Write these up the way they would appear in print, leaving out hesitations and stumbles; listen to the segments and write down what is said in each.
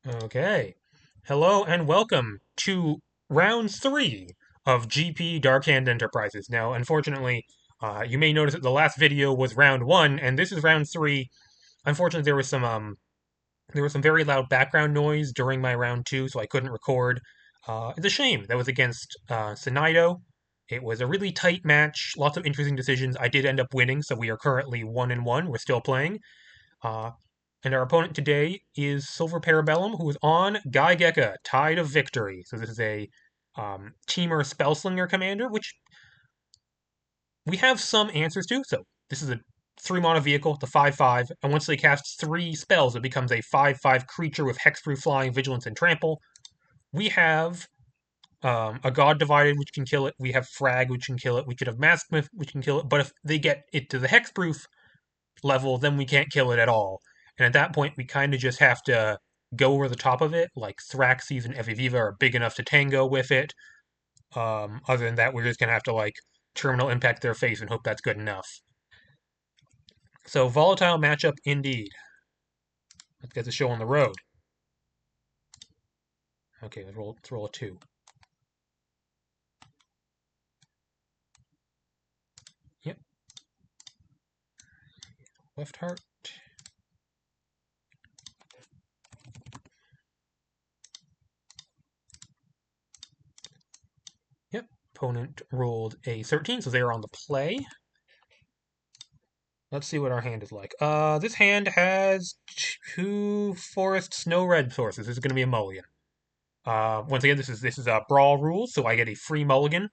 Okay. Hello and welcome to round three of GP Darkhand Enterprises. Now, unfortunately, you may notice that the last video was round one, and this is round three. Unfortunately, there was some very loud background noise during my round two, so I couldn't record. It's a shame. That was against Sinido. It was a really tight match, lots of interesting decisions. I did end up winning, so we are currently 1-1. We're still playing. Uh, and our opponent today is SilverParabellum, who is on Gi-Gecha, Tide of Victory. So this is a Teamer Spellslinger commander, which we have some answers to. So this is a 3-mana vehicle, the 5/5, and once they cast 3 spells, it becomes a 5/5 creature with hexproof flying, vigilance, and trample. We have a God Divided, which can kill it. We have Frag, which can kill it. We could have Maskmouth, which can kill it. But if they get it to the hexproof level, then we can't kill it at all. And at that point, we kind of just have to go over the top of it. Like Thraxes and Eviviva are big enough to tango with it. Other than that, we're just gonna have to like terminal impact their face and hope that's good enough. So volatile matchup indeed. Let's get the show on the road. Okay, let's roll a 2. Yep. Weftheart. Yep. Opponent rolled a 13, so they are on the play. Let's see what our hand is like. This hand has 2 forest snow red sources. This is going to be a mulligan. Once again, this is a Brawl rules, so I get a free mulligan.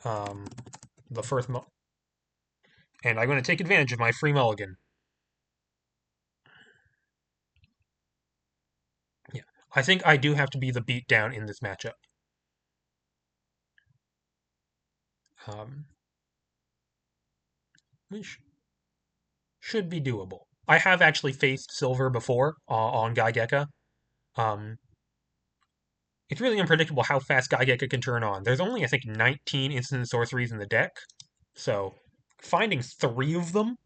Um, the first and I'm going to take advantage of my free mulligan. Yeah, I think I do have to be the beatdown in this matchup. Um, which should be doable. I have actually faced silver before on Gi-Gecha. Um, it's really unpredictable how fast Gi-Gecha can turn on. There's only, I think, 19 instant sorceries in the deck, so finding 3 of them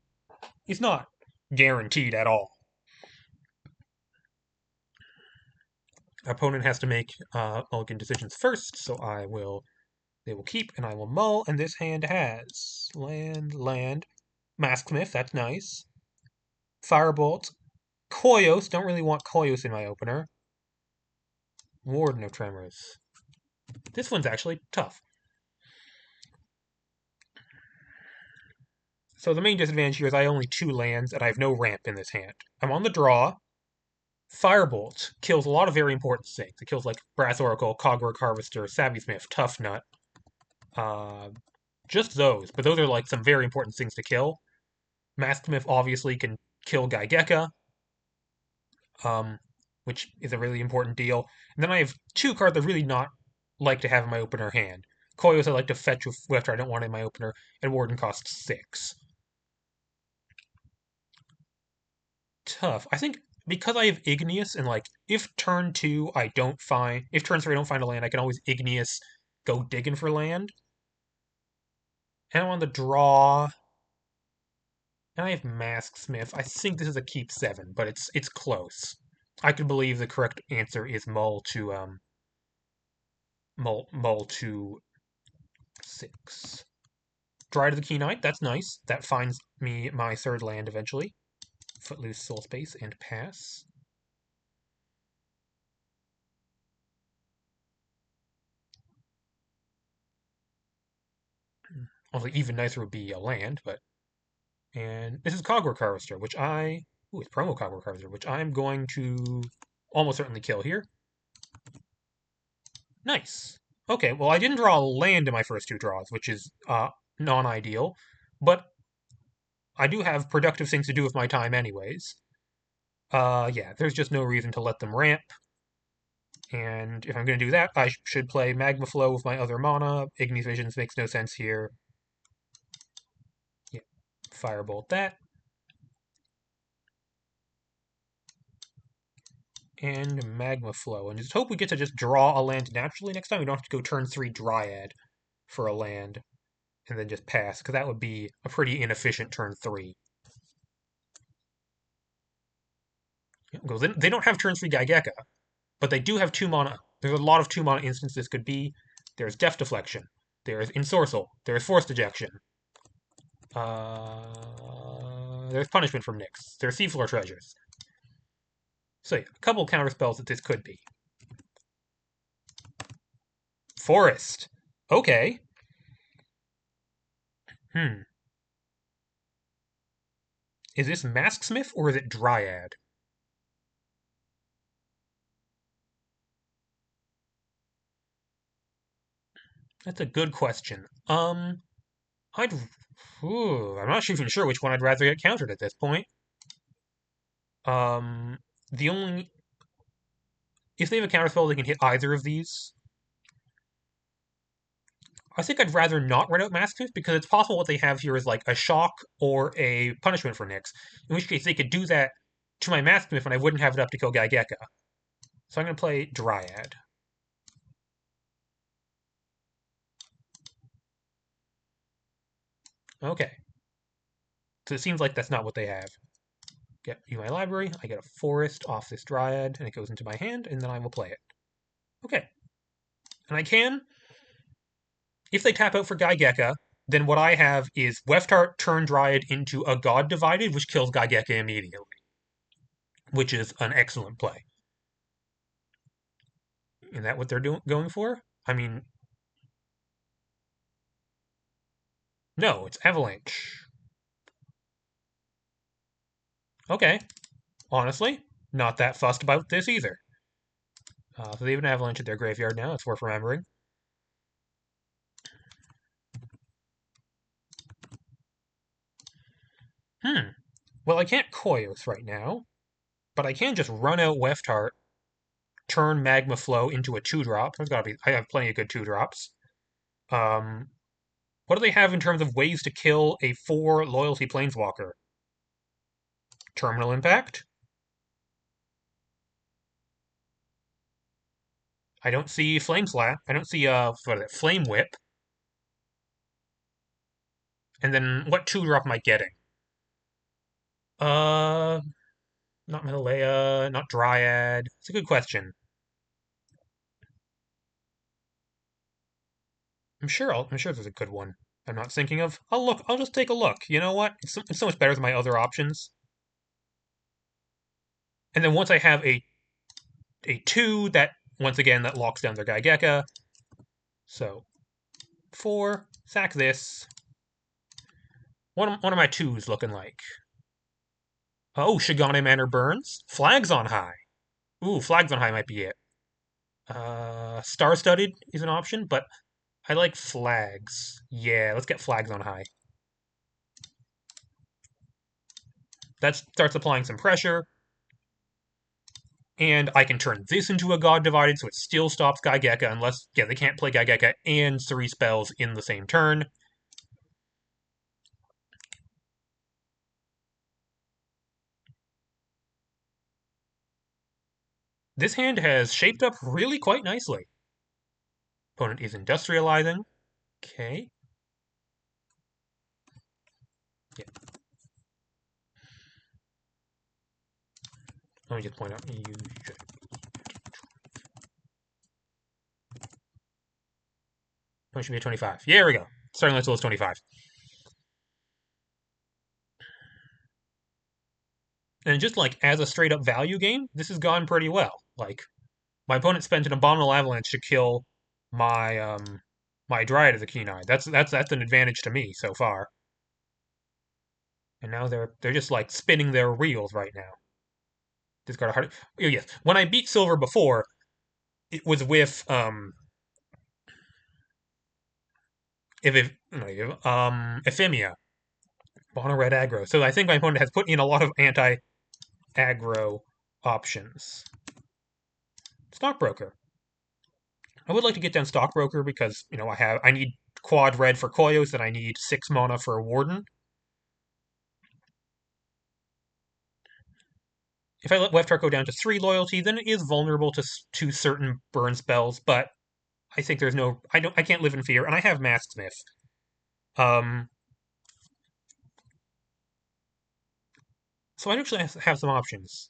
is not guaranteed at all. Opponent has to make mulligan decisions first, so they will keep, and I will mull, and this hand has land, Maskmouth, that's nice. Firebolt, Koyos, don't really want Koyos in my opener. Warden of Tremors. This one's actually tough. So the main disadvantage here is I only 2 lands, and I have no ramp in this hand. I'm on the draw. Firebolt kills a lot of very important things. It kills like Brass Oracle, Cogwork Harvester, Savvy Smith, Tough Nut. Just those, but those are like some very important things to kill. Maskmouth obviously can kill Gi-Gecha, which is a really important deal. And then I have 2 cards I really not like to have in my opener hand. Koyos I like to fetch with I don't want in my opener, and Warden costs 6. Tough. I think because I have Igneous and like if turn 2 if turn 3 I don't find a land, I can always Igneous go digging for land. And I'm on the draw. And I have Maskmouth. I think this is a keep 7, but it's close. I could believe the correct answer is mull to 6. Dry to the Key Knight, that's nice. That finds me my 3rd land eventually. Footloose Soul Space and pass. Although even nicer would be a land, but and this is Cogwork Harvester, which it's promo Cogwork Harvester, which I'm going to almost certainly kill here. Nice. Okay, well I didn't draw a land in my first 2 draws, which is non-ideal, but I do have productive things to do with my time anyways. Yeah, there's just no reason to let them ramp. And if I'm going to do that, I should play Magma Flow with my other mana. Ignis Visions makes no sense here. Yeah, Firebolt that. And Magma Flow. And just hope we get to just draw a land naturally next time. We don't have to go turn 3 Dryad for a land and then just pass, because that would be a pretty inefficient turn 3. Goes, they don't have turn 3 Gi-Gecha, but they do have 2 mana. There's a lot of 2 mana instances this could be. There's Death Deflection. There's Ensorcel. There's Force Ejection. There's Punishment from Nyx. There's Seafloor Treasures. So yeah, a couple counter spells that this could be. Forest. Okay. Is this Masksmith or is it Dryad? That's a good question. I'd. I'm not even sure which one I'd rather get countered at this point. The only. If they have a counterspell, they can hit either of these. I think I'd rather not run out Masktooth because it's possible what they have here is like a shock or a punishment for Nyx. In which case they could do that to my Masktooth and I wouldn't have it up to kill Gi-Gecha. So I'm going to play Dryad. Okay. So it seems like that's not what they have. Get you my library, I get a forest off this Dryad, and it goes into my hand, and then I will play it. Okay. And I can, if they tap out for Gi-Gecha, then what I have is Weftheart turn Dryad into a God Divided, which kills Gi-Gecha immediately. Which is an excellent play. Is that what they're going for? I mean, no, it's Avalanche. Okay. Honestly, not that fussed about this either. So they have an Avalanche at their graveyard now. It's worth remembering. Well, I can't Koios right now, but I can just run out Weftheart, turn Magma Flow into a 2-drop. There's gotta be. I have plenty of good 2-drops. What do they have in terms of ways to kill a 4 loyalty planeswalker? Terminal Impact. I don't see Flame Slap. I don't see what is it, Flame Whip. And then what 2-drop am I getting? Not Metalea, not Dryad. It's a good question. I'm sure there's a good one I'm not thinking of. I'll just take a look. You know what? It's so much better than my other options. And then once I have a 2, that once again that locks down their Gi-Gecha. So 4, sack this. One of my 2s looking like. Oh, Shigane Manor Burns. Flags on High. Ooh, Flags on High might be it. Star Studded is an option, but I like Flags. Yeah, let's get Flags on High. That starts applying some pressure. And I can turn this into a God Divided, so it still stops Gi-Gecha, unless, yeah, they can't play Gi-Gecha and 3 spells in the same turn. This hand has shaped up really quite nicely. Opponent is industrializing. Okay. Yeah. Let me just point out, you should. It should be a 25. Yeah, there we go. Starting Let's is 25. And just like as a straight up value game, this has gone pretty well. Like, my opponent spent an Abominable Avalanche to kill my my Dryad as a Keen Eye. That's an advantage to me so far. And now they're just like spinning their wheels right now. Discard a hard. Oh yes, when I beat Silver before, it was with Ephemia, mono red aggro. So I think my opponent has put in a lot of anti aggro options. Stockbroker. I would like to get down Stockbroker because I need quad red for Koios and I need 6 mana for Warden. If I let Weftheart go down to 3 loyalty, then it is vulnerable to certain burn spells, but I think there's no I can't live in fear, and I have Masksmith. So I actually have some options.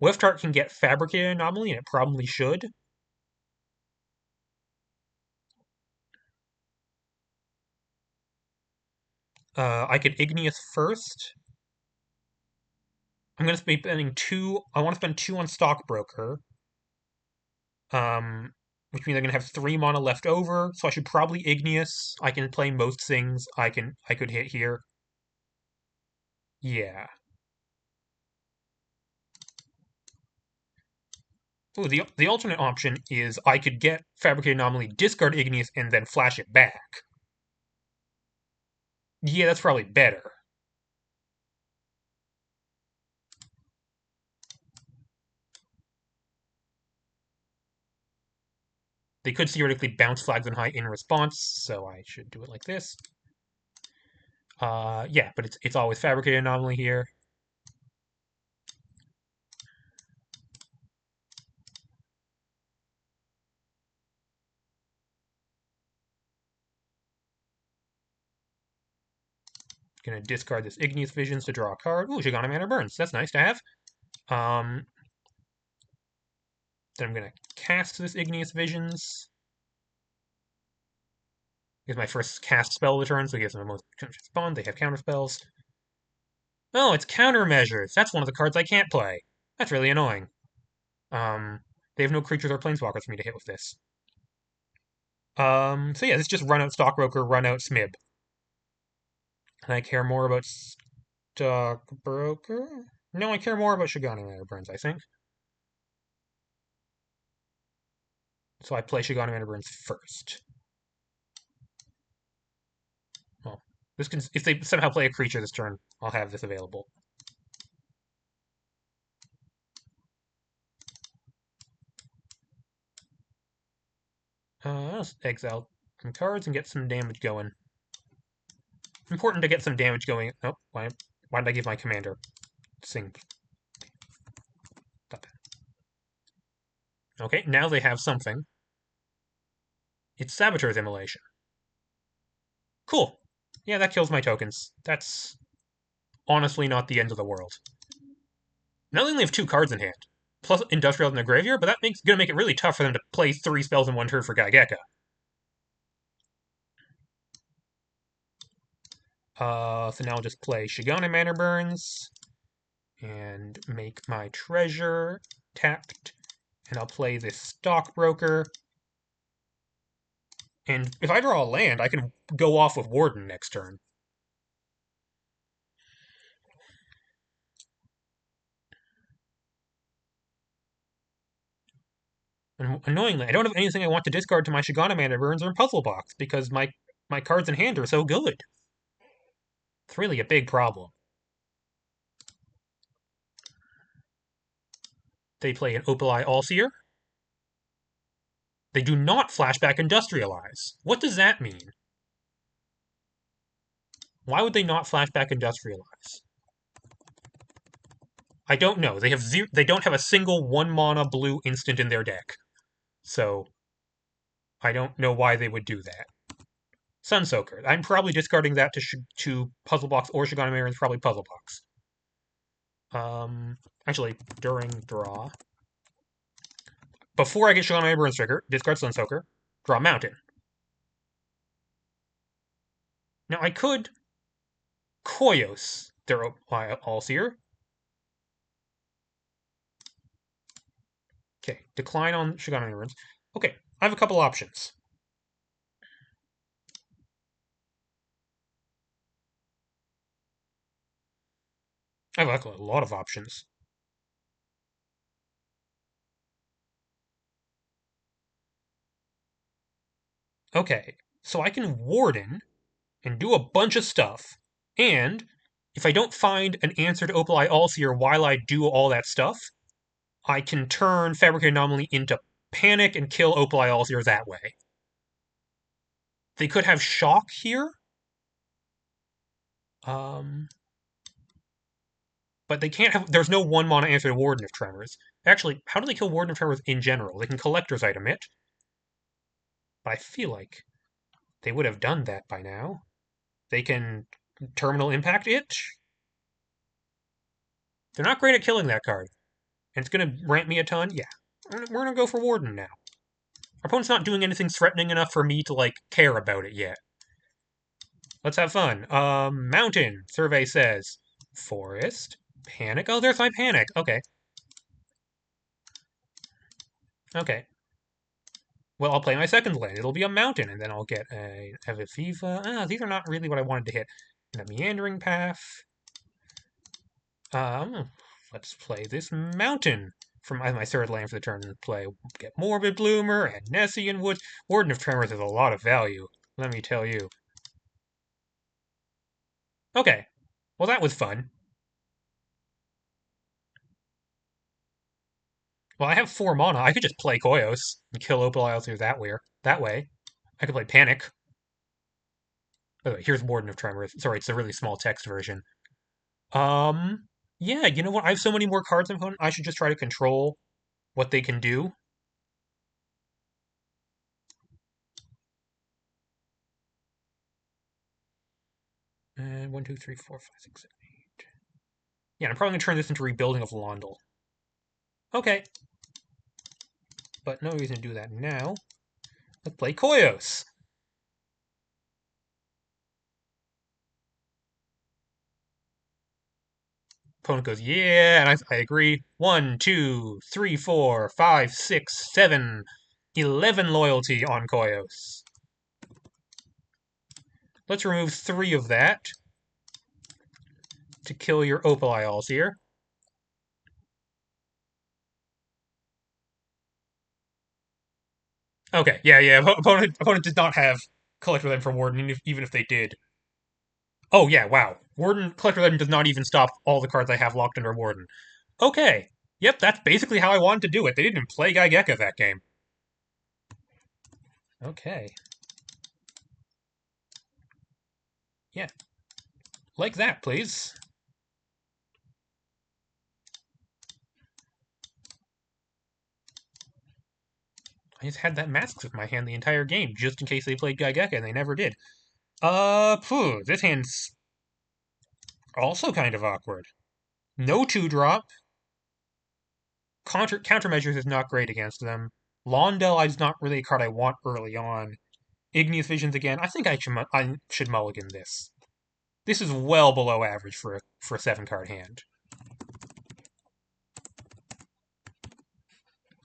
Weftheart can get Fabricated Anomaly, and it probably should. I could Igneous first. I'm going to be spending 2. I want to spend 2 on Stockbroker. Which means I'm going to have 3 mana left over, so I should probably Igneous. I can play most things I could hit here. Yeah. Ooh, the alternate option is I could get Fabricated Anomaly, discard Igneous, and then flash it back. Yeah, that's probably better. They could theoretically bounce Flags and High in response, so I should do it like this. Yeah, but it's always Fabricated Anomaly here. Gonna discard this Igneous Visions to draw a card. Ooh, Shigana Manor Burns. That's nice to have. Then I'm gonna cast this Igneous Visions. It's my first cast spell of the turn, so it gives them a most respond. They have counter spells. Oh, it's countermeasures. That's one of the cards I can't play. That's really annoying. They have no creatures or planeswalkers for me to hit with this. So yeah, this just run out Stockbroker, run out Smib. And I care more about Stockbroker? No, I care more about Shigana Manor Burns, I think. So I play Shigana Manor Burns first. Well, this can, if they somehow play a creature this turn, I'll have this available. Let's exile some cards and get some damage going. Important to get some damage going. Oh, why did I give my commander Sing? Stop that. Okay, now they have something. It's Saboteur's Immolation. Cool. Yeah, that kills my tokens. That's honestly not the end of the world. Not only have 2 cards in hand, plus Industrial in their graveyard, but that's gonna make it really tough for them to play 3 spells in 1 turn for Gi-Gecha. So now I'll just play Shigana Manor Burns and make my treasure tapped, and I'll play this Stockbroker. And if I draw a land, I can go off with Warden next turn. And annoyingly, I don't have anything I want to discard to my Shigana Manor Burns or Puzzle Box because my cards in hand are so good. It's really a big problem. They play an Opaleye Allseer. They do not flashback Industrialize. What does that mean? Why would they not flashback Industrialize? I don't know. They have they don't have a single 1 mana blue instant in their deck. So I don't know why they would do that. Sunsoaker. I'm probably discarding that to Puzzle Box or Shigana Manor, probably Puzzle Box. Actually, during draw, before I get Shigana Manor trigger, discard Sunsoaker, draw Mountain. Now I could Koyos their Allseer. Okay, decline on Shigana Manor. Okay, I have a couple options. I have a lot of options. Okay, so I can Warden and do a bunch of stuff, and if I don't find an answer to Opaleye Allseer while I do all that stuff, I can turn Fabricated Anomaly into Panic and kill Opaleye Allseer that way. They could have Shock here. But they can't have. There's no 1 mana answer to Warden of Tremors. Actually, how do they kill Warden of Tremors in general? They can Collector's Item it. But I feel like they would have done that by now. They can Terminal Impact it. They're not great at killing that card. And it's going to ramp me a ton? Yeah. We're going to go for Warden now. Our opponent's not doing anything threatening enough for me to, like, care about it yet. Let's have fun. Mountain, survey says. Forest. Panic. Oh, there's my panic. Okay. Okay. Well, I'll play my second land. It'll be a mountain, and then I'll get a Eviva. These are not really what I wanted to hit. And a meandering path. Let's play this mountain from my third land for the turn. Play get Morbid Bloomer and Nessian Woods. Warden of Tremors has a lot of value, let me tell you. Okay, well that was fun. Well, I have 4 mana. I could just play Koyos and kill Opal Isles through that way. I could play Panic. By the way, here's Warden of Tremors. Sorry, it's a really small text version. Yeah, you know what? I have so many more cards in my opponent. I should just try to control what they can do. And 1, 2, 3, 4, 5, 6, 7, 8. Yeah, I'm probably gonna turn this into Rebuilding of Londal. Okay. But no reason to do that now. Let's play Koyos. Opponent goes, yeah, and I agree. 1, 2, 3, 4, 5, 6, 7, 11 loyalty on Koyos. Let's remove 3 of that to kill your Opal Isles here. Okay, yeah. Opponent does not have Collector Legend from Warden, even if they did. Oh, yeah, wow. Warden Collector Legend does not even stop all the cards I have locked under Warden. Okay. Yep, that's basically how I wanted to do it. They didn't even play Gi-Gecha that game. Okay. Yeah. Like that, please. I just had that Masks with my hand the entire game, just in case they played Gi-Gecha, and they never did. This hand's also kind of awkward. No 2-drop. Countermeasures is not great against them. Londel is not really a card I want early on. Igneous Visions again. I think I should mulligan this. This is well below average for a 7-card hand.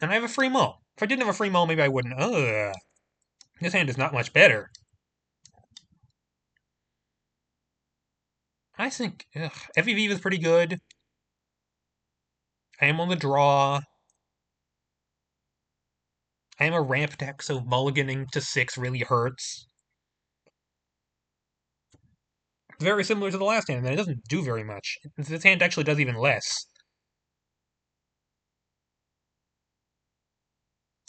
And I have a free mull. If I didn't have a free mull, maybe I wouldn't. Ugh. This hand is not much better. I think FEV is pretty good. I am on the draw. I am a ramp deck, so mulliganing to 6 really hurts. Very similar to the last hand, and it doesn't do very much. This hand actually does even less.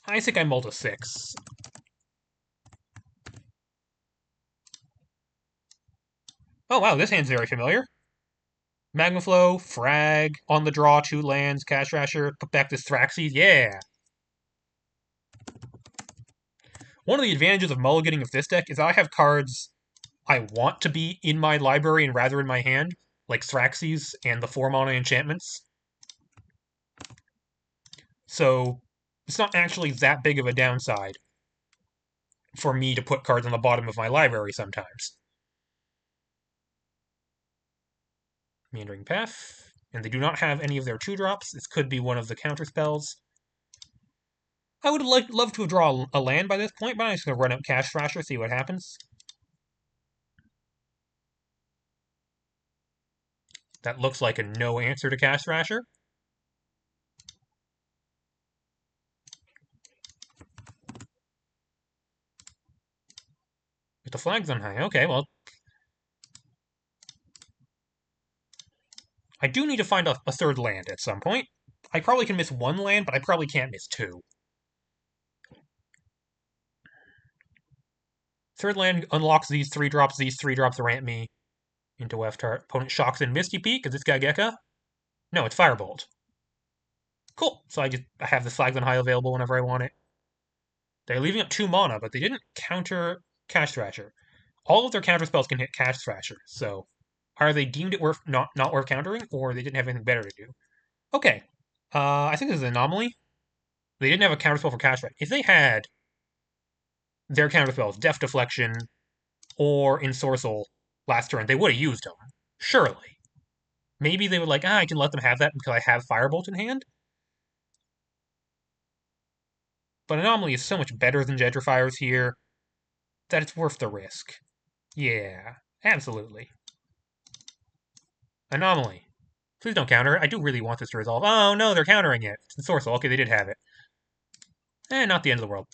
I think I mull to 6. Oh wow, this hand's very familiar. Magma Flow, Frag, on the draw, 2 lands, Cash Rasher, put back this Thraxes, yeah! One of the advantages of mulliganing of this deck is I have cards I want to be in my library and rather in my hand, like Thraxes and the 4-mana enchantments. So it's not actually that big of a downside for me to put cards on the bottom of my library sometimes. Meandering Path, and they do not have any of their 2-drops. This could be one of the counter spells. I would love to have drawn a land by this point, but I'm just going to run out Cash Thrasher, see what happens. That looks like a no answer to Cash Thrasher. With the flags on high. Okay, well. I do need to find a 3rd land at some point. I probably can miss 1 land, but I probably can't miss 2. 3rd land unlocks these 3-drops. These 3-drops ramp me into Weftheart. Opponent shocks in Misty Peak. Is this Gi-Gecha? No, it's Firebolt. Cool. So I have the flags on high available whenever I want it. They're leaving up 2 mana, but they didn't counter Cash Thrasher. All of their counter spells can hit Cash Thrasher, so are they deemed it not worth countering, or they didn't have anything better to do? Okay. I think this is an anomaly. They didn't have a counterspell for Cashback. If they had their counterspells, Def Deflection or Ensorcel last turn, they would have used them. Surely. Maybe they would like, I can let them have that because I have Firebolt in hand. But Anomaly is so much better than Gentrifiers here that it's worth the risk. Yeah, absolutely. Anomaly. Please don't counter it. I do really want this to resolve. Oh no, they're countering it. It's Ensorcel. Okay, they did have it. Not the end of the world.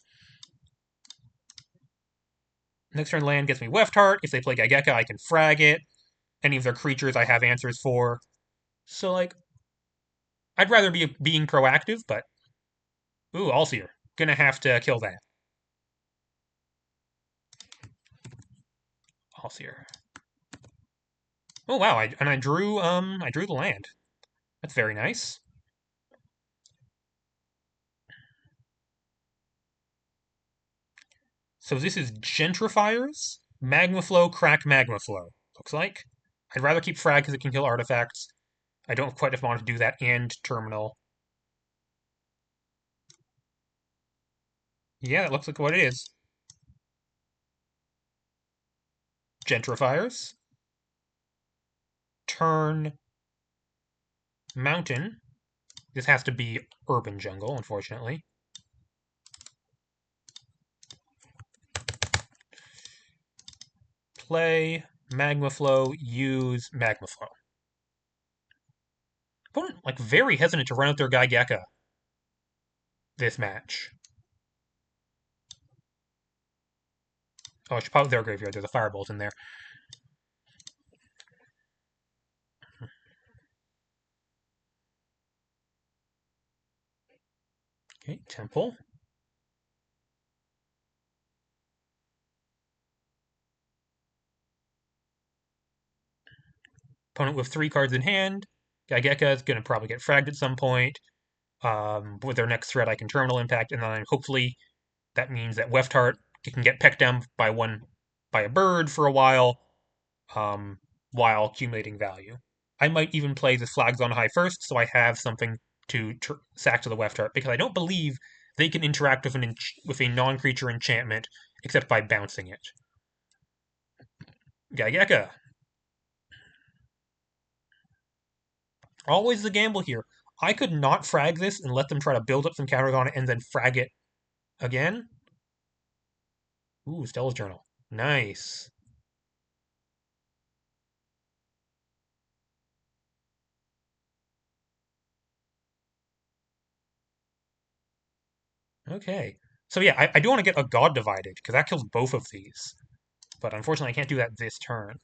Next turn land gets me Weftheart. If they play Gi-Gecha, I can frag it. Any of their creatures I have answers for. So, like, I'd rather be being proactive, but... Ooh, Allseer. Gonna have to kill that. Allseer. Oh, wow, I drew the land. That's very nice. So this is Gentrifiers, Magma Flow, Crack Magma Flow. Looks like. I'd rather keep Frag because it can kill artifacts. I don't quite want to do that and Terminal. Yeah, that looks like what it is. Gentrifiers. Turn Mountain. This has to be Urban Jungle, unfortunately. Play Magma Flow, use Magma Flow. Opponent, like, very hesitant to run out their Gi-Gecha this match. Oh, I should probably their graveyard. There's a Firebolt in there. Okay, Temple. Opponent with 3 cards in hand. Gi-Gecha is going to probably get fragged at some point. With their next threat, I can Terminal Impact, and then hopefully that means that Weftheart can get pecked down by a bird for a while accumulating value. I might even play the Flags on High first, so I have something to sack to the Weftheart, because I don't believe they can interact with a non-creature enchantment except by bouncing it. Gi-Gecha. Always the gamble here. I could not frag this and let them try to build up some counters on it and then frag it again. Ooh, Stella's Journal. Nice. Okay. So yeah, I do want to get a God Divided, because that kills both of these. But unfortunately, I can't do that this turn.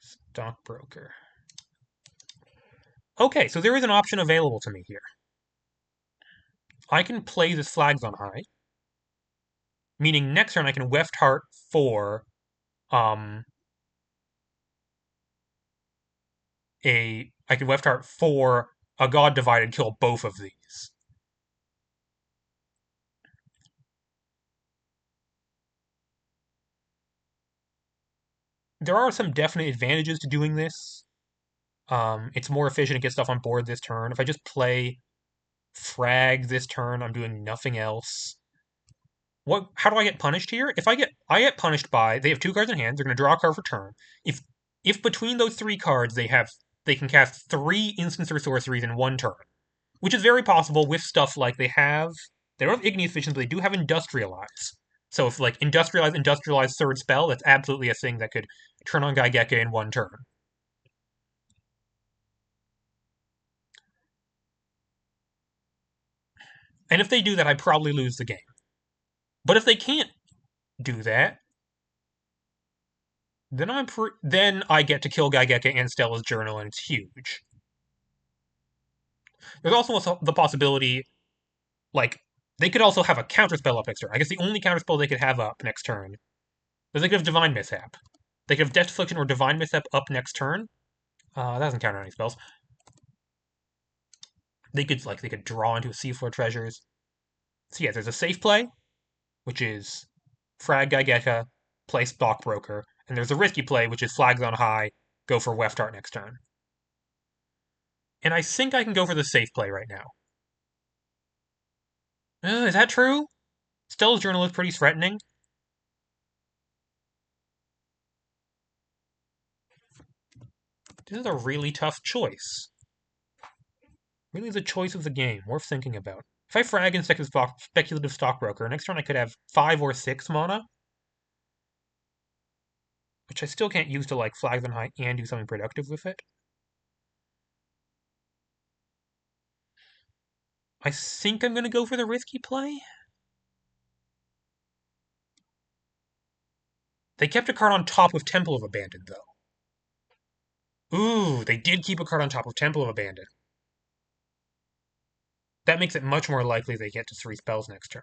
Stockbroker. Okay, so there is an option available to me here. I can play this Flags on High, meaning next turn I can Weftheart for I can Weftheart for a God Divided, kill both of these. There are some definite advantages to doing this. It's more efficient to get stuff on board this turn. If I just play Frag this turn, I'm doing nothing else. How do I get punished here? I get punished by they have 2 cards in hand, they're gonna draw a card for turn. If between those 3 cards they can cast 3 instants or sorceries in 1 turn, which is very possible with stuff like they don't have Igneous Visions, but they do have Industrialize. So if like Industrialize third spell, that's absolutely a thing that could turn on Gi-Gecha in 1 turn. And if they do that, I probably lose the game. But if they can't do that, then I get to kill Gi-Gecha and Stella's Journal, and it's huge. There's also the possibility, like, they could also have a counterspell up next turn. I guess the only counterspell they could have up next turn is they could have Divine Mishap. They could have Death Affliction or Divine Mishap up next turn. That doesn't counter any spells. They could draw into a Seafloor Treasures. So yeah, there's a safe play, which is Frag Gi-Gecha, play Stockbroker, and there's a risky play, which is Flags on High, go for Weftheart next turn. And I think I can go for the safe play right now. Is that true? Stella's Journal is pretty threatening. This is a really tough choice. Really the choice of the game, worth thinking about. If I frag in Speculative Stockbroker, next turn I could have 5 or 6 mana, which I still can't use to like flag them high and do something productive with it. I think I'm going to go for the risky play. They kept a card on top of Temple of Abandon, though. Ooh, they did keep a card on top of Temple of Abandon. That makes it much more likely they get to 3 spells next turn.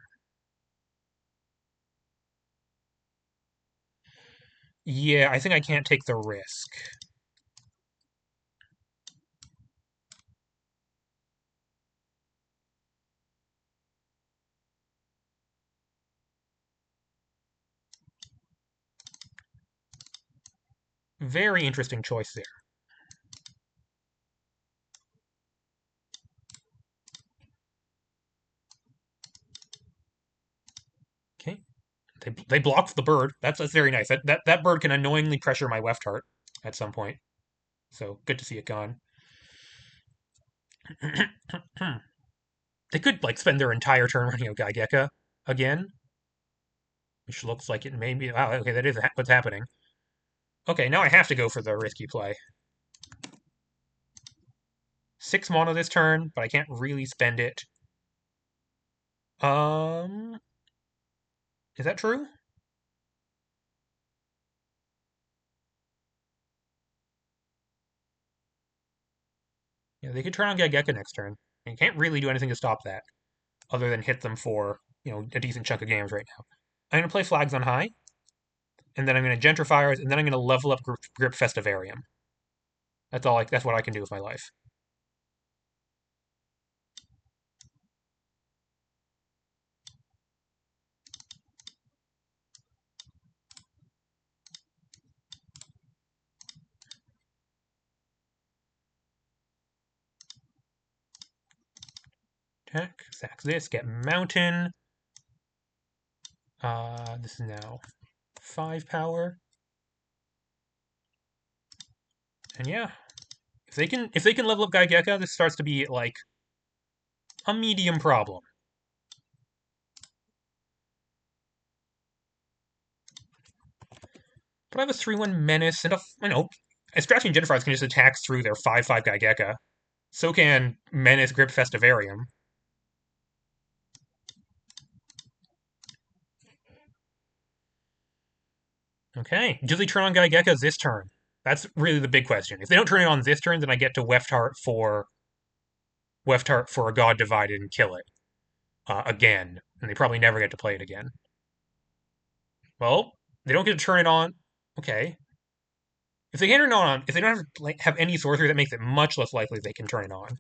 Yeah, I think I can't take the risk. Very interesting choice there. Okay. They blocked the bird. That's very nice. That bird can annoyingly pressure my Weftheart at some point. So good to see it gone. They could like spend their entire turn running a Gi-Gecha again, which looks like it may be. Wow, okay, that is what's happening. Okay, now I have to go for the risky play. 6 mana this turn, but I can't really spend it. Is that true? Yeah, they could turn on Gi-Gecha next turn. And you can't really do anything to stop that, other than hit them for, a decent chunk of games right now. I'm going to play Flags on High, and then I'm going to Gentrifiers, and then I'm going to level up Grip Festivarium. That's what I can do with my life. Attack, sack this, get Mountain. This is now 5 power. And yeah, if they can level up Gi-Gecha, this starts to be like a medium problem. But I have a 3/1 Menace and a Strategy and Gentrifiers can just attack through their 5/5 Gi-Gecha. So can Menace Grip Festivarium. Okay, do they turn on Gi-Gecha this turn? That's really the big question. If they don't turn it on this turn, then I get to Weftheart for a God Divided and kill it again, and they probably never get to play it again. Well, they don't get to turn it on. Okay, if they can't turn it on, if they don't have any sorcery, that makes it much less likely they can turn it on.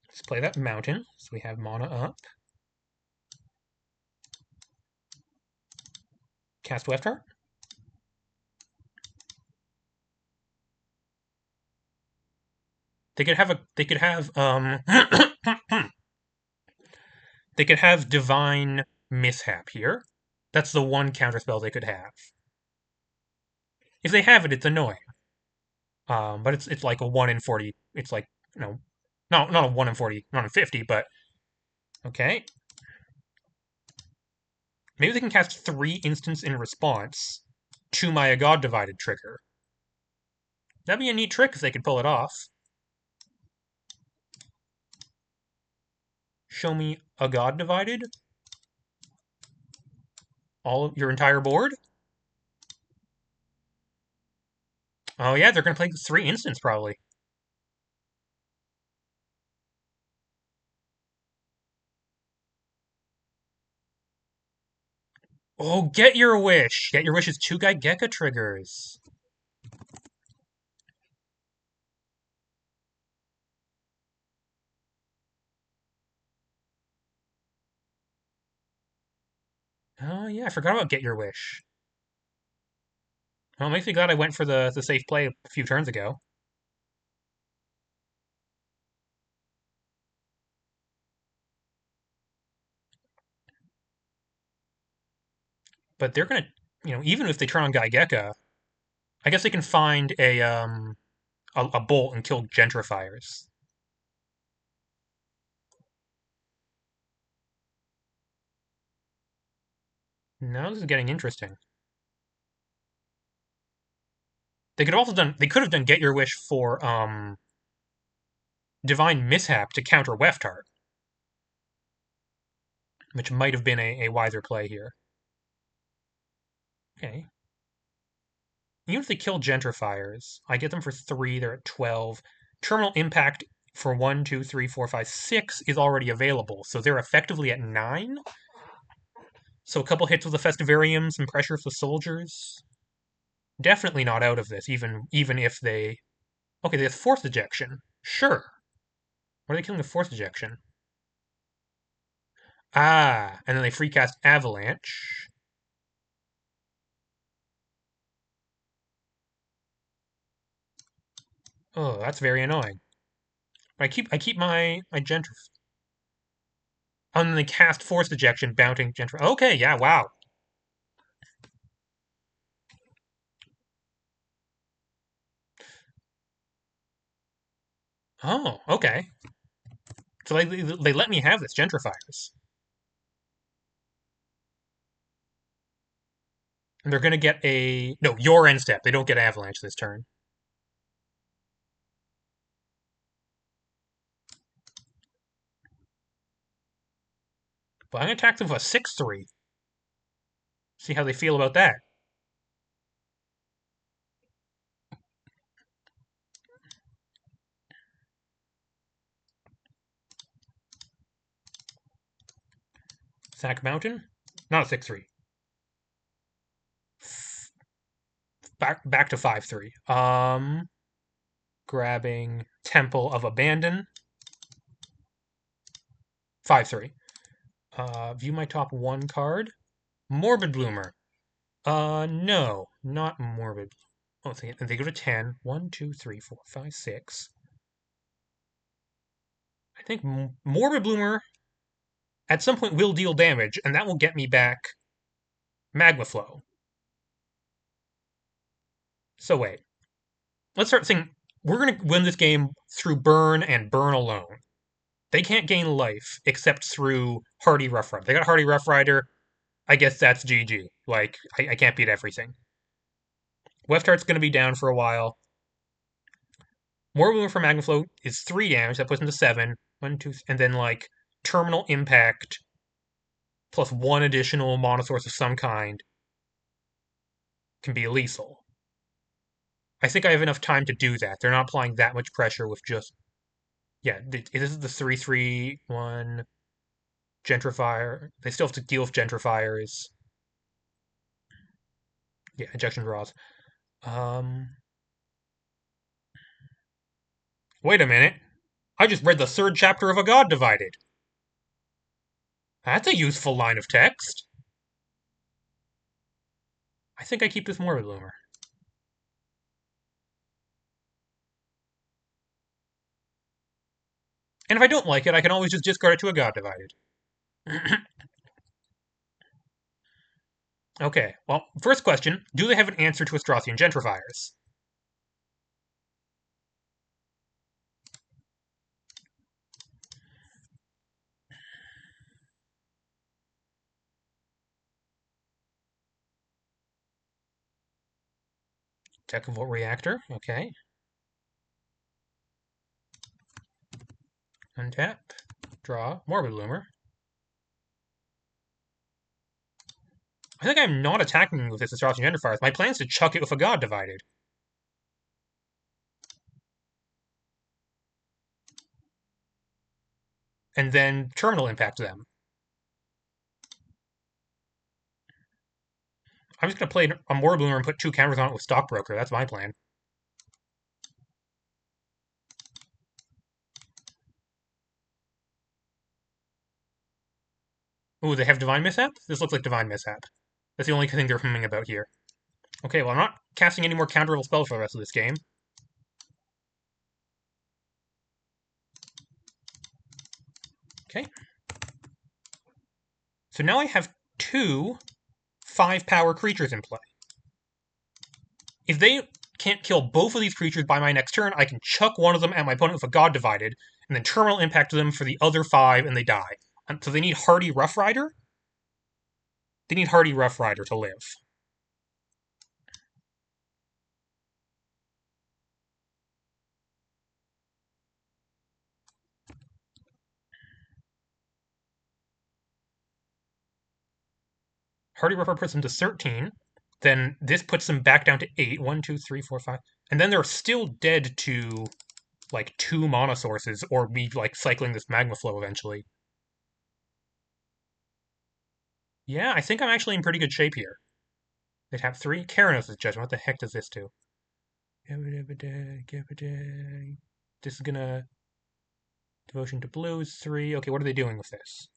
Let's play that Mountain, so we have mana up. Cast Weftheart. They could have they could have Divine Mishap here. That's the one counterspell they could have. If they have it, it's annoying. But it's like a 1 in 40. It's like, not a 1 in 40, not in 50, but okay. Maybe they can cast 3 instants in response to my A God Divided trigger. That'd be a neat trick if they could pull it off. Show me A God Divided. All of your entire board. Oh yeah, they're gonna play 3 instants probably. Oh, get your wish. Get your wish is 2 Gi-Gecha triggers. Oh yeah, I forgot about get your wish. Well, it makes me glad I went for the safe play a few turns ago. But they're gonna, even if they turn on Gi-Gecha, I guess they can find a bolt and kill gentrifiers. Now this is getting interesting. They could have done Get Your Wish for Divine Mishap to counter Weftheart, which might have been a wiser play here. Okay. Even if they kill gentrifiers, I get them for 3, they're at 12. Terminal Impact for 1, 2, 3, 4, 5, 6 is already available, so they're effectively at 9. So a couple hits with the Festivarium, some pressure for the soldiers. Definitely not out of this, even if they. Okay, they have Force Ejection. Sure. What are they killing with Force Ejection? Ah, and then they free cast Avalanche. Oh, that's very annoying. I keep my gentrif. Oh, and then they cast Force Ejection, bounting gentrif. Okay, yeah, wow. Oh, okay. So they let me have this gentrifiers, and they're gonna get a no your end step. They don't get Avalanche this turn. But I'm gonna attack them with a 6/3. See how they feel about that. Sack Mountain, not a 6/3. Back to 5/3. Grabbing Temple of Abandon. 5/3. View my top 1 card. Morbid Bloomer. No, not Morbid. Oh, they go to 10. 1, 2, 3, 4, 5, 6. I think Morbid Bloomer at some point will deal damage, and that will get me back Magma Flow. So wait. Let's start saying we're going to win this game through burn and burn alone. They can't gain life except through Hardy Rough Rider. They got Hardy Rough Rider. I guess that's GG. Like, I can't beat everything. Weftheart's going to be down for a while. More Wound from Magma Flow is 3 damage. That puts him to 7. 1, 2, and then, like, Terminal Impact plus 1 additional Mana Source of some kind can be lethal. I think I have enough time to do that. They're not applying that much pressure with just. Yeah, this is the 3/3/1 gentrifier. They still have to deal with gentrifiers. Yeah, ejection draws. Um, Wait a minute. I just read the 3rd chapter of A God Divided. That's a useful line of text. I think I keep this Morbid Bloomer. And if I don't like it, I can always just discard it to A God Divided. Okay, well, first question, do they have an answer to Astrothian gentrifiers? Decavolt Reactor, okay. Untap, draw, Morbid Bloomer. I think I'm not attacking with this Astrothian gentrifiers. My plan is to chuck it with A God Divided. And then Terminal Impact them. I'm just going to play a Morbid Bloomer and put 2 counters on it with Stockbroker. That's my plan. Ooh, they have Divine Mishap? This looks like Divine Mishap. That's the only thing they're humming about here. Okay, well, I'm not casting any more counterable spells for the rest of this game. Okay. So now I have 2 5-power creatures in play. If they can't kill both of these creatures by my next turn, I can chuck one of them at my opponent with a God Divided, and then terminal impact them for the other 5, and they die. So they need Hardy Rough Rider? They need Hardy Rough Rider to live. Hardy Rough Rider puts them to 13. Then this puts them back down to 8. 1, 2, 3, 4, 5. And then they're still dead to like 2 mana sources, or me like cycling this magma flow eventually. Yeah, I think I'm actually in pretty good shape here. They have 3. Keranos' Judgment. What the heck does this do? This is gonna... Devotion to Blue is 3. Okay, what are they doing with this?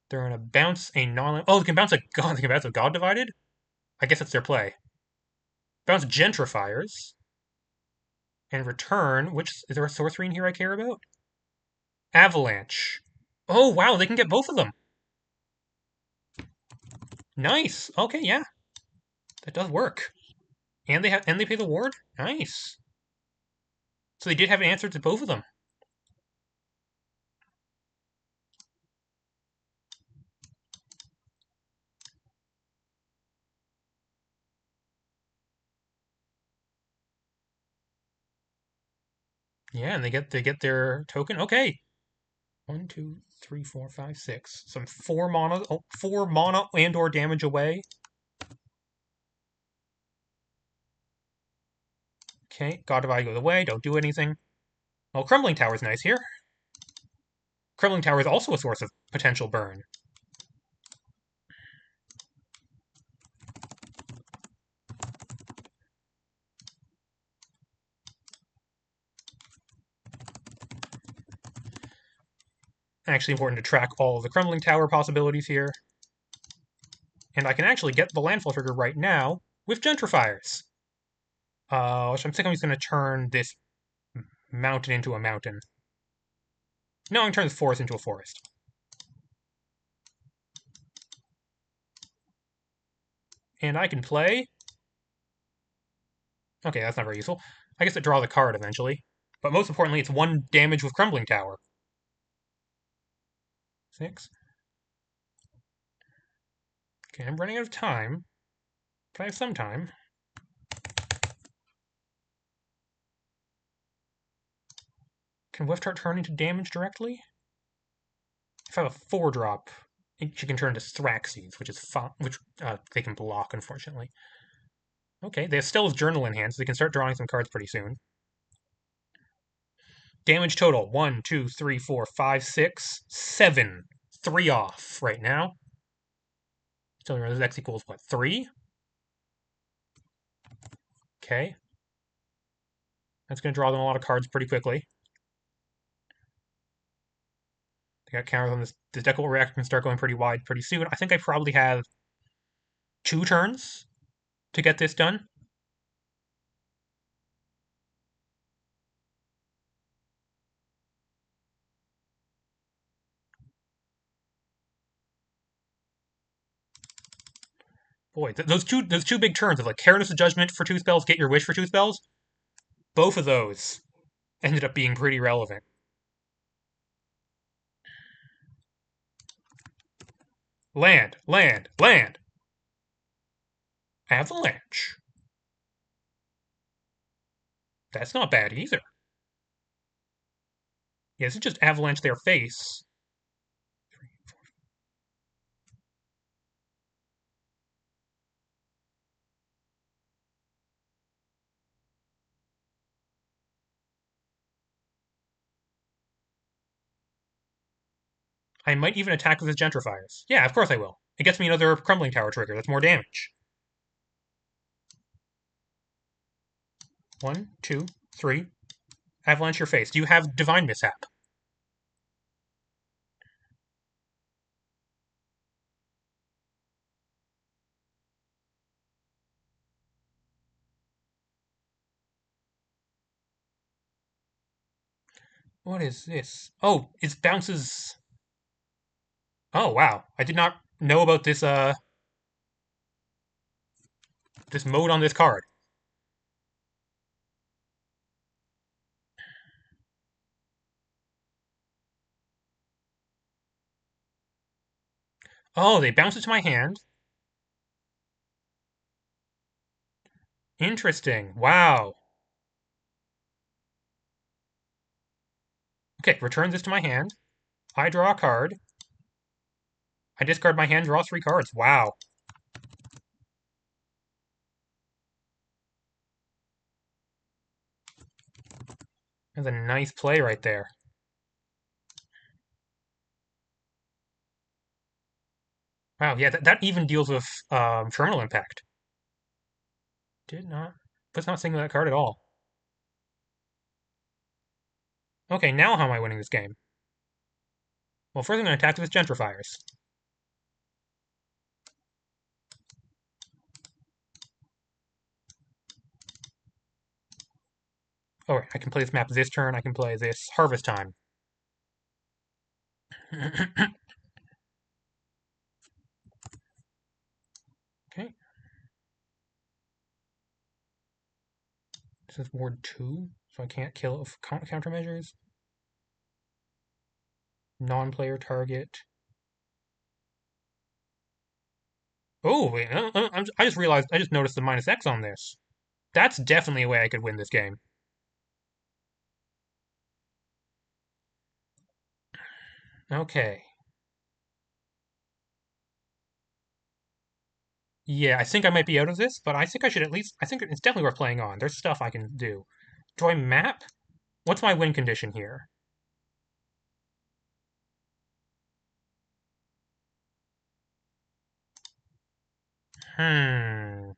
They're gonna bounce a non... Oh, they can bounce a God. They can bounce a God Divided? I guess that's their play. Bounce Gentrifiers. And return... Which... Is there a sorcery in here I care about? Avalanche. Oh, wow, they can get both of them. Nice. Okay, yeah. That does work. And they pay the ward? Nice. So they did have an answer to both of them. Yeah, and they get their token. Okay. 1, 2, 3, 4, 5, 6. Some 4 mana, 4 mana and/or damage away. Okay, God Divide goes away. Don't do anything. Well, Crumbling Tower is nice here. Crumbling Tower is also a source of potential burn. Actually important to track all of the Crumbling Tower possibilities here. And I can actually get the landfall trigger right now with Gentrifiers. Which I'm thinking he's going to turn this mountain into a mountain. No, I'm going to turn this forest into a forest. And I can play... Okay, that's not very useful. I guess it draws a card eventually. But most importantly, it's 1 damage with Crumbling Tower. 6. Okay, I'm running out of time. But I have some time. Can Weftheart turn into damage directly? If I have a 4-drop, she can turn into Thraxes, which is fun, which they can block, unfortunately. Okay, they still have Journal in hand, so they can start drawing some cards pretty soon. Damage total 1, 2, 3, 4, 5, 6, 7. 3 off right now. Still remember this X equals what, 3? Okay. That's going to draw them a lot of cards pretty quickly. They got counters on this. This deck will react and start going pretty wide pretty soon. I think I probably have 2 turns to get this done. Boy, those two big turns of like Careless Judgment for 2 spells, Get Your Wish for 2 spells, both of those ended up being pretty relevant. Land, land, land. Avalanche. That's not bad either. Yeah, this is just avalanche their face. I might even attack with his gentrifiers. Yeah, of course I will. It gets me another Crumbling Tower trigger. That's more damage. 1, 2, 3. Avalanche your face. Do you have Divine Mishap? What is this? Oh, it bounces. Oh, wow. I did not know about this mode on this card. Oh, they bounce it to my hand. Interesting. Wow. Okay, return this to my hand. I draw a card. I discard my hand, draw 3 cards. Wow. That's a nice play right there. Wow, yeah, that even deals with Terminal Impact. Did not. That's not single that card at all. Okay, now how am I winning this game? Well, first I'm going to attack with Gentrifiers. Oh, I can play this map this turn. I can play this Harvest Time. Okay. This is Ward 2, so I can't kill it with countermeasures. Non-player target. Oh, wait, I just realized, I just noticed the -X on this. That's definitely a way I could win this game. Okay. Yeah, I think I might be out of this, but I think I should at least, I think it's definitely worth playing on. There's stuff I can do. Do I map? What's my win condition here? Hmm.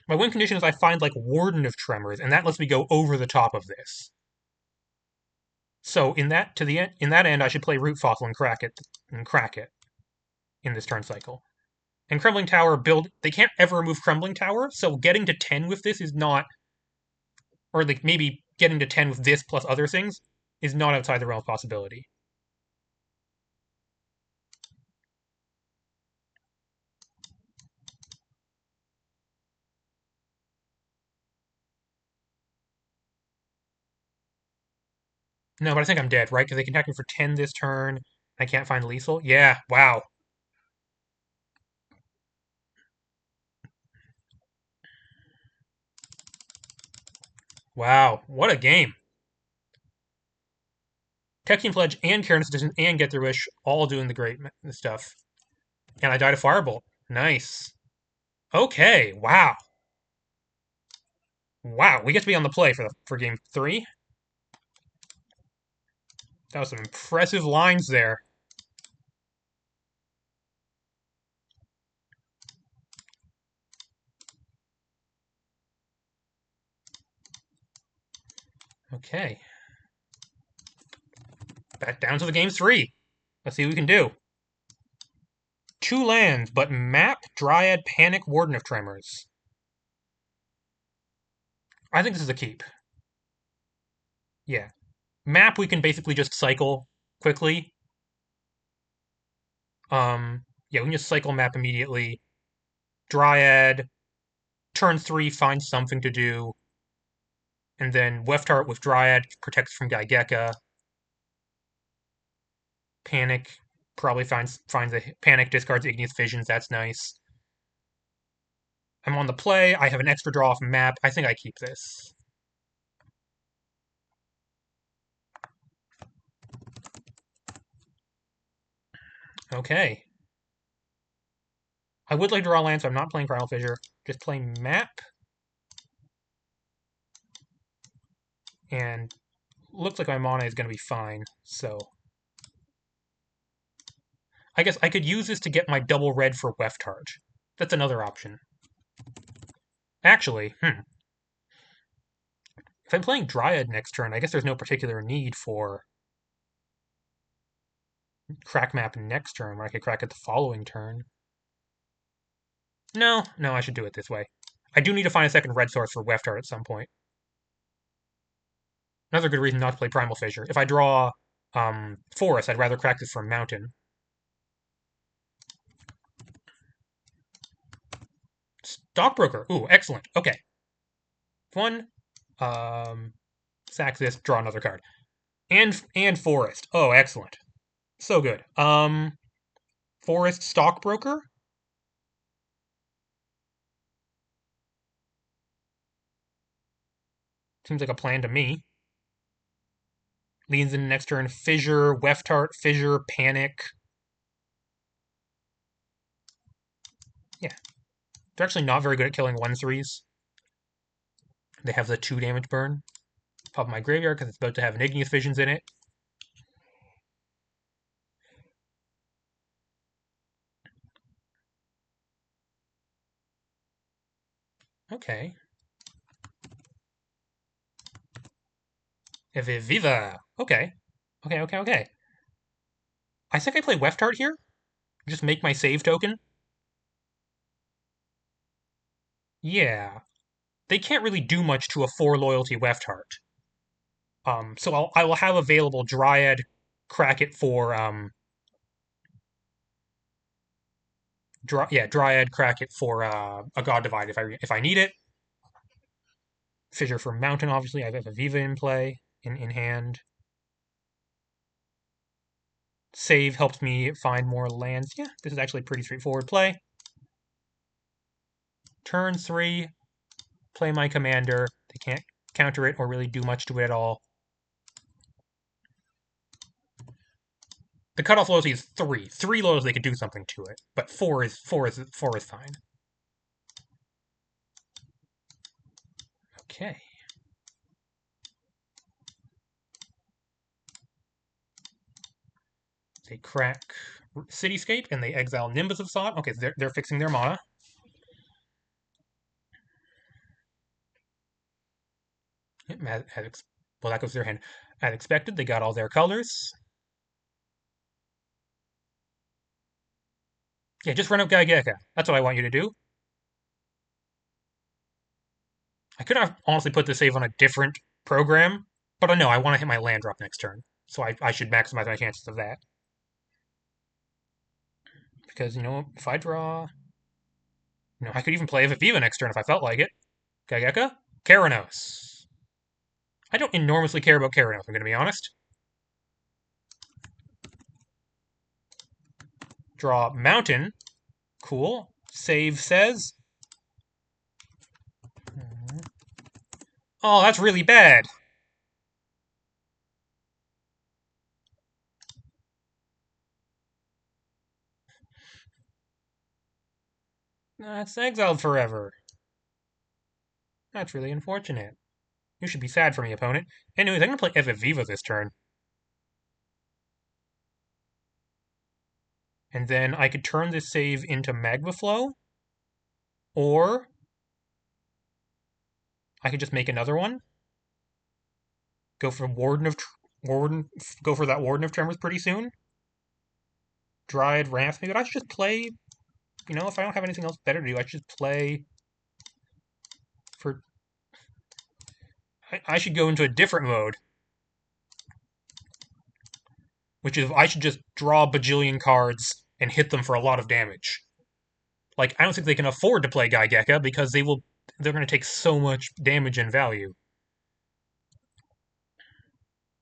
My win condition is I find like Warden of Tremors, and that lets me go over the top of this. So in that end, I should play Root Fossil and crack it in this turn cycle. And Crumbling Tower build they can't ever remove Crumbling Tower, so getting to 10 with this is not, or like maybe getting to 10 with this plus other things is not outside the realm of possibility. No, but I think I'm dead, right? Because they can attack me for 10 this turn. I can't find lethal. Yeah, wow. Wow, what a game. Techian Pledge and Karen's Edition and Get Their Wish all doing the great stuff. And I died a Firebolt. Nice. Okay, wow. Wow, we get to be on the play for game 3. That was some impressive lines there. Okay. Back down to the game 3. Let's see what we can do. 2 lands, but map, Dryad, Panic, Warden of Tremors. I think this is a keep. Yeah. Map, we can basically just cycle quickly. Yeah, we can just cycle map immediately. Dryad, turn 3, find something to do. And then Weftheart with Dryad protects from Gi-Gecha. Panic probably finds a Panic, discards Igneous Visions. That's nice. I'm on the play. I have an extra draw off map. I think I keep this. Okay. I would like to draw land, so I'm not playing Primal Fissure. Just playing map. And looks like my mana is going to be fine, so... I guess I could use this to get my double red for Weftheart. That's another option. Actually, If I'm playing Dryad next turn, I guess there's no particular need for crack map next turn, where I could crack it the following turn. No, I should do it this way. I do need to find a second red source for Weftheart at some point. Another good reason not to play Primal Fissure. If I draw Forest, I'd rather crack this for Mountain. Stockbroker. Ooh, excellent. Okay. One. Sack this, draw another card. And Forest. Oh, excellent. So good. Forest Stockbroker? Seems like a plan to me. Leans in next turn. Fissure, Weftheart, Fissure, Panic. Yeah. They're actually not very good at killing 1/3s. They have the 2 damage burn. Pop my graveyard because it's about to have an Igneous Visions in it. Okay. Viva. Okay. Okay. I think I play Weftheart here. Just make my save token. Yeah. They can't really do much to a 4 loyalty Weftheart. So I will have available Dryad, crack it for Dryad, crack it for a God Divide if I need it. Fissure for Mountain, obviously. I have Aviva in play in hand. Save helps me find more lands. Yeah, this is actually pretty straightforward play. Turn 3, play my commander. They can't counter it or really do much to it at all. The cutoff loyalty is 3. 3 loyalties they could do something to it, but 4 is fine. Okay. They crack Cityscape and they exile Nimbus of Sod. Okay, so they're fixing their mana. Well, that goes to their hand. As expected, they got all their colors. Yeah, just run up Gi-Gecha. That's what I want you to do. I could have honestly put the save on a different program, but I know I want to hit my land drop next turn. So I should maximize my chances of that. Because, if I draw... I could even play Viva next turn if I felt like it. Gi-Gecha? Keranos. I don't enormously care about Keranos, I'm going to be honest. Draw Mountain. Cool. Save says... Oh, that's really bad. That's exiled forever. That's really unfortunate. You should be sad for me, opponent. Anyways, I'm going to play Viva this turn. And then I could turn this save into Magma Flow, or I could just make another one. Go for go for that Warden of Tremors pretty soon. Dryad Wrath. Maybe I should just play. If I don't have anything else better to do, I should just play for. I should go into a different mode, which is I should just draw a bajillion cards and hit them for a lot of damage. Like, I don't think they can afford to play Gi-Gecha because they're going to take so much damage and value.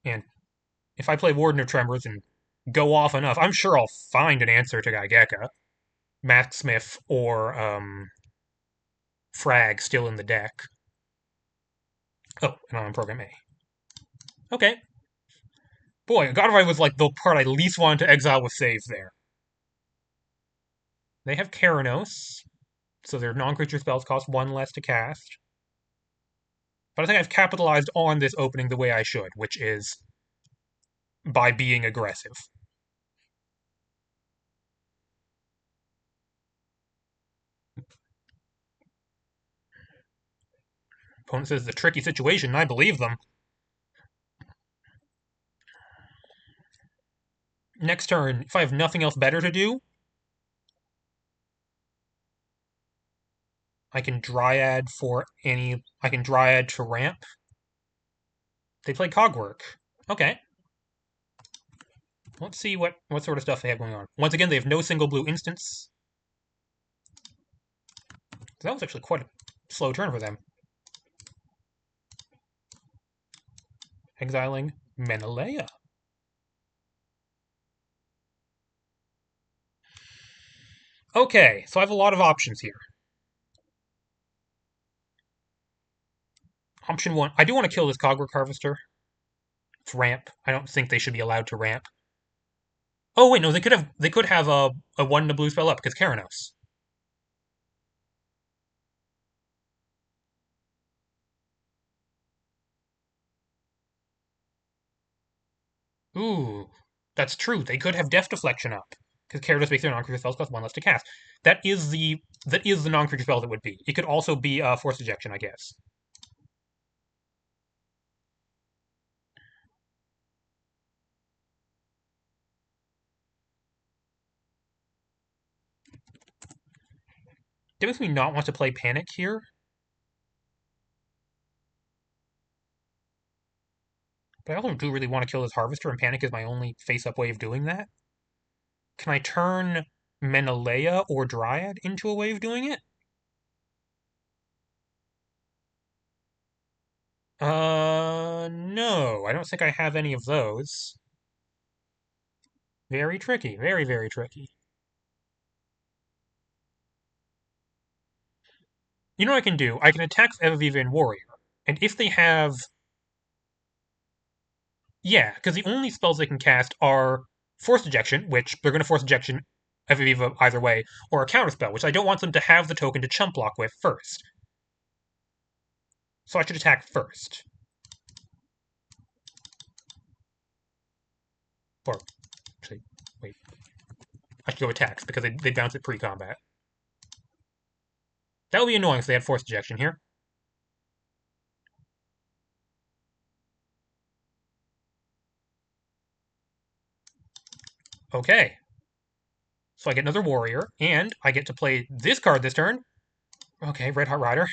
And if I play Warden of Tremors and go off enough, I'm sure I'll find an answer to Gi-Gecha. Smith or Frag still in the deck. Oh, and I'm on program A. Okay. Boy, God of War was like the part I least wanted to exile with saves there. They have Keranos, so their non-creature spells cost 1 less to cast. But I think I've capitalized on this opening the way I should, which is by being aggressive. Opponent says it's a tricky situation, and I believe them. Next turn, if I have nothing else better to do, I can Dryad for any... I can Dryad to ramp. They play Cogwork. Okay. Let's see what sort of stuff they have going on. Once again, they have no single blue instance. That was actually quite a slow turn for them. Exiling Menelaya. Okay, so I have a lot of options here. Option 1, I do want to kill this Cogwork Harvester. It's ramp. I don't think they should be allowed to ramp. Oh wait, no, they could have a 1 to blue spell up because Keranos. Ooh, that's true. They could have Death Deflection up because Keranos makes their non-creature spells cost 1 less to cast. That is the non-creature spell that would be. It could also be Force Ejection, I guess. That makes me not want to play Panic here. But I also do really want to kill this Harvester, and Panic is my only face-up way of doing that. Can I turn Menelaya or Dryad into a way of doing it? No. I don't think I have any of those. Very tricky. Very, very tricky. You know what I can do? I can attack Evaviva and Warrior. And if they have... Yeah, because the only spells they can cast are Force Ejection, which they're going to Force Ejection Evaviva either way, or a Counterspell, which I don't want them to have the token to chump block with first. So I should attack first. Or, actually, wait. I should go attacks, because they bounce it pre-combat. That would be annoying if they had Force Ejection here. Okay. So I get another Warrior, and I get to play this card this turn. Okay, Red Heart Rider.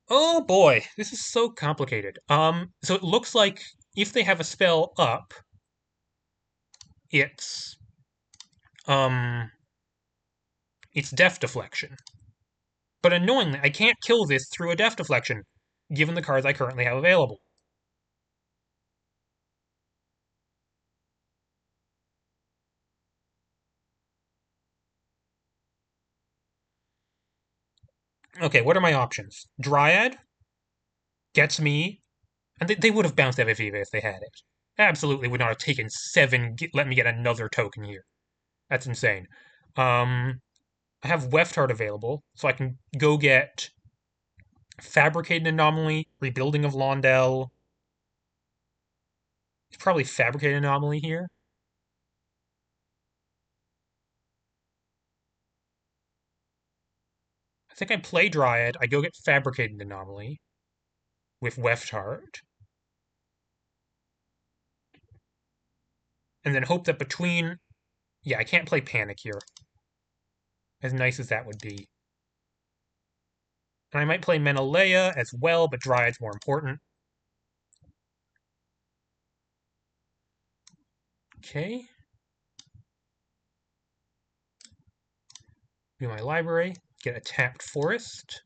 Oh boy, this is so complicated. So it looks like if they have a spell up, it's it's Death Deflection. But annoyingly, I can't kill this through a Death Deflection, given the cards I currently have available. Okay, what are my options? Dryad gets me, and they would have bounced Evaviva if they had it. Absolutely would not have taken 7, let me get another token here. That's insane. I have Weftheart available, so I can go get Fabricated Anomaly, Rebuilding of Londell. It's probably Fabricated Anomaly here. I think I play Dryad. I go get Fabricated Anomaly with Weftheart. And then hope that between... Yeah, I can't play Panic here. As nice as that would be. And I might play Menelaya as well, but Dryad's more important. Okay. View my library. Get a tapped forest.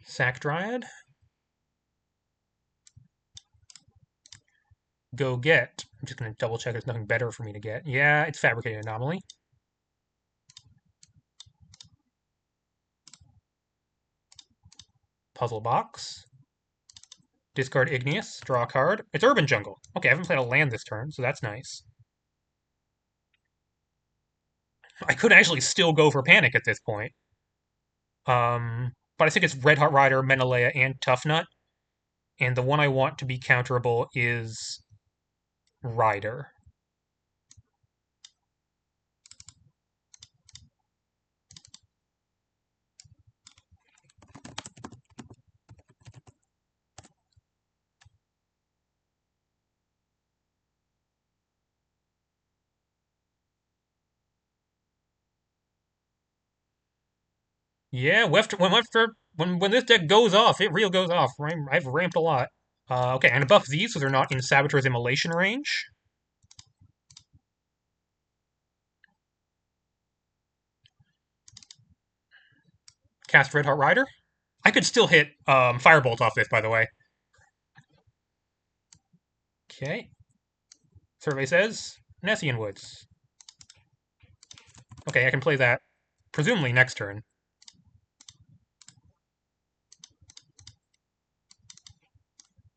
Sack Dryad. Go get. I'm just going to double check there's nothing better for me to get. Yeah, it's Fabricated Anomaly. Puzzle Box. Discard Igneous. Draw a card. It's Urban Jungle. Okay, I haven't played a land this turn, so that's nice. I could actually still go for Panic at this point. But I think it's Red Heart Rider, Menelaya, and Tough Nut. And the one I want to be counterable is Rider. Yeah, when this deck goes off, it real goes off. I've ramped a lot. Okay, and buff these so they're not in Saboteur's Immolation range. Cast Redheart Rider. I could still hit Firebolt off this, by the way. Okay. Survey says Nessian Woods. Okay, I can play that presumably next turn.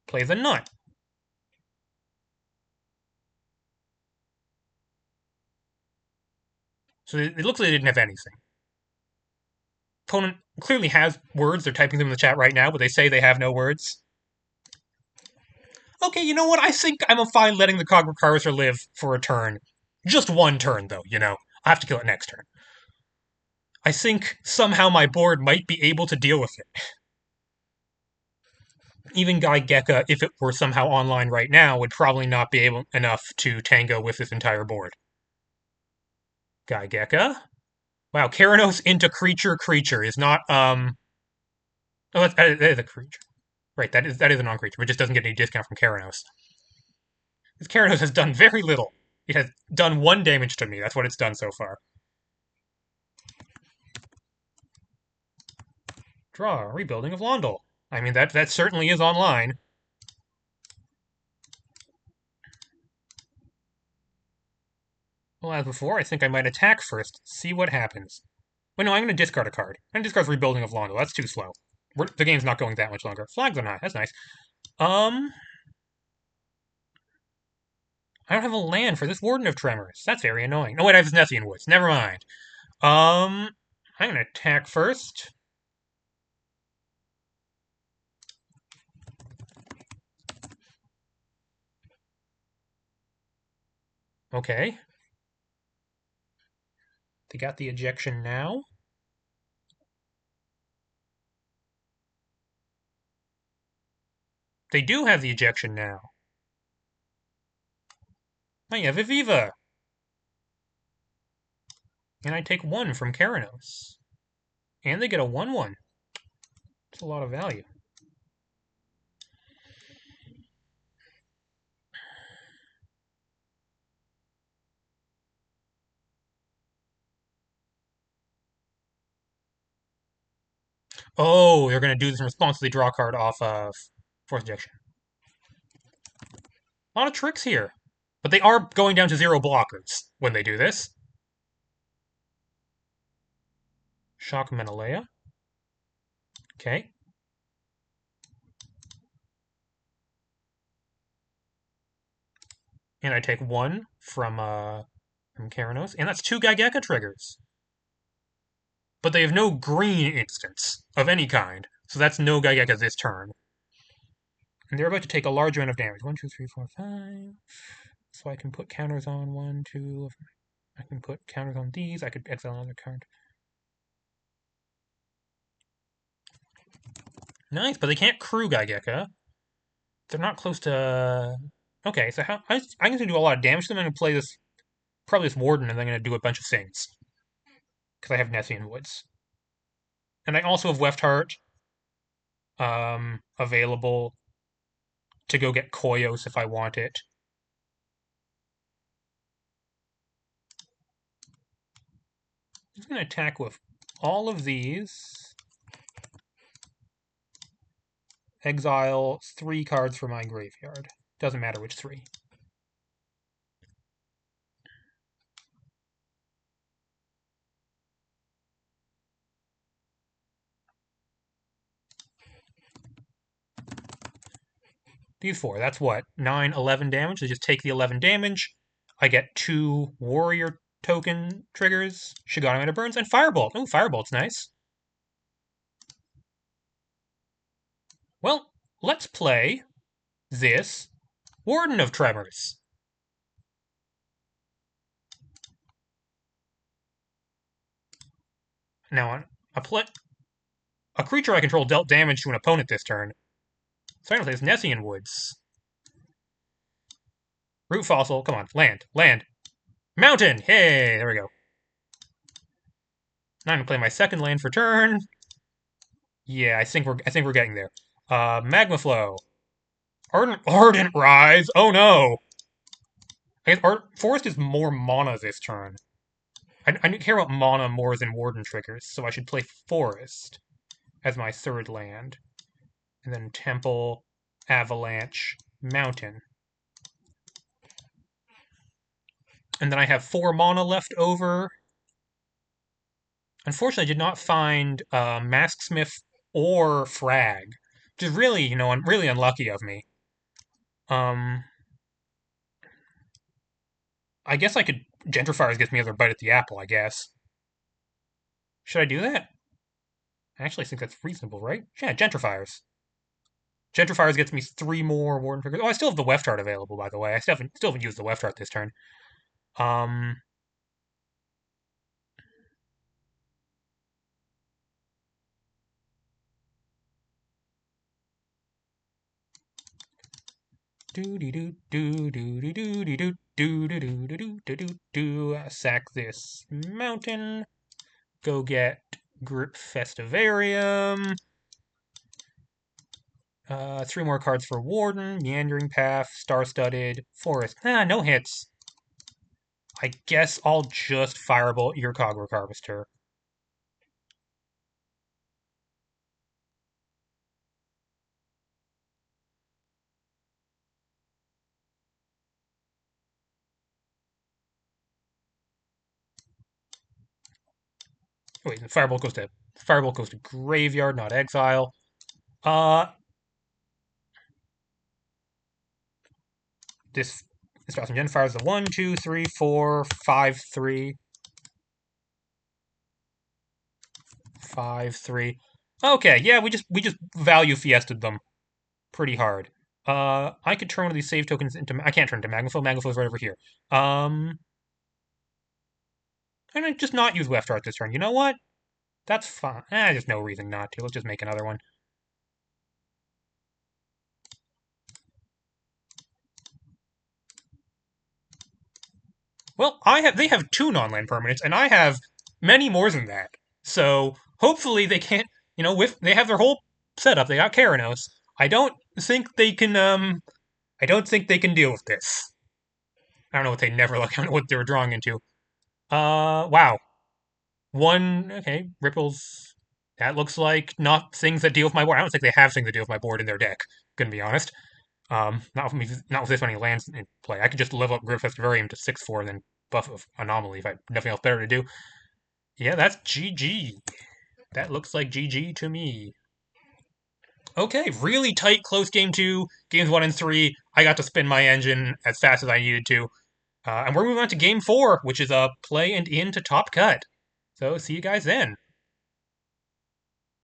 Play the Nut. So it looks like they didn't have anything. Opponent clearly has words. They're typing them in the chat right now, but they say they have no words. Okay, you know what? I think I'm fine letting the Cogra Carcer live for a turn. Just one turn, though, you know. I have to kill it next turn. I think somehow my board might be able to deal with it. Even Gi-Gecha, if it were somehow online right now, would probably not be able enough to tango with this entire board. Gi-Gecha. Wow, Keranos into creature is not oh that is a creature. Right, that is a non-creature, but it just doesn't get any discount from Keranos. Because Keranos has done very little. It has done 1 damage to me. That's what it's done so far. Draw, Rebuilding of Londal. I mean, that certainly is online. Well, as before, I think I might attack first, see what happens. Wait, no, I'm going to discard a card. I'm going to discard Rebuilding of Londal. That's too slow. The game's not going that much longer. Flags on high. That's nice. I don't have a land for this Warden of Tremors. That's very annoying. Oh, wait, I have Nessian Woods. Never mind. I'm going to attack first. Okay. They got the ejection now. They do have the ejection now. I have Aviva. And I take 1 from Keranos. And they get a 1/1. It's a lot of value. Oh, they're going to do this in response to the draw card off of Force Ejection. A lot of tricks here. But they are going down to 0 blockers when they do this. Shock Menelea. Okay. And I take 1 from Keranos. And that's 2 Gi-Gecha triggers. But they have no green instance of any kind. So that's no Gi-Gecha this turn. And they're about to take a large amount of damage. 1, 2, 3, 4, 5. So I can put counters on 1, 2. I can put counters on these. I could exile another card. Nice, but they can't crew Gi-Gecha. They're not close to... Okay, so I'm going to do a lot of damage to them. I'm going to play this, probably this Warden, and then I'm going to do a bunch of things. Because I have Nessian Woods. And I also have Weftheart available to go get Koyos if I want it. I'm going to attack with all of these. Exile 3 cards from my graveyard. Doesn't matter which 3. These 4, that's what? 9, 11 damage. They just take the 11 damage. I get 2 warrior token triggers. Shigana Burns and Firebolt. Oh, Firebolt's nice. Well, let's play this Warden of Tremors. Now, a creature I control dealt damage to an opponent this turn. So I'm going to play this Nessian Woods. Root Fossil, come on, land. Mountain! Hey, there we go. I'm gonna play my second land for turn. Yeah, I think we're getting there. Magma Flow. Ardent Rise. Oh no. I guess Forest is more mana this turn. I care about mana more than Warden triggers, so I should play Forest as my third land. And then Temple, Avalanche, Mountain. And then I have 4 mana left over. Unfortunately, I did not find Masksmith or Frag, which is really, really unlucky of me. Um, I guess I could. Gentrifiers gives me another bite at the apple, I guess. Should I do that? I actually think that's reasonable, right? Yeah, Gentrifiers. Gentrifiers gets me 3 more Warden triggers. Oh, I still have the Weftheart available, by the way. I still haven't used the Weftheart this turn. Um, sack this mountain. Go get Group Festivarium. 3 more cards for Warden, Meandering Path, Star-Studded, Forest. No hits. I guess I'll just Firebolt your Cogwork Harvester. Oh, wait, Firebolt goes to Graveyard, not Exile. Uh, this Thousand Gen fires the 1, 2, 3, 4, 5, 3. 5, 3. Okay, yeah, we just value fiested them pretty hard. I could turn one of these save tokens into. I can't turn into Magnaflow. Magnaflow's right over here. And I just not use Weftheart this turn. You know what? That's fine. There's no reason not to. Let's just make another one. Well, they have 2 non-land permanents, and I have many more than that. So hopefully they can't. They have their whole setup. They got Keranos. I don't think they can. I don't think they can deal with this. I don't know what they never look. I don't know what they were drawing into. Wow. Okay, Ripples. That looks like not things that deal with my board. I don't think they have things that deal with my board in their deck. Gonna be honest. Not with this many lands in play. I could just level up Group Festivarium to 6/4 and then buff of Anomaly if I have nothing else better to do. Yeah, that's GG. That looks like GG to me. Okay, really tight, close game 2. Games 1 and 3. I got to spin my engine as fast as I needed to. And we're moving on to game 4, which is a play and in to top cut. So see you guys then.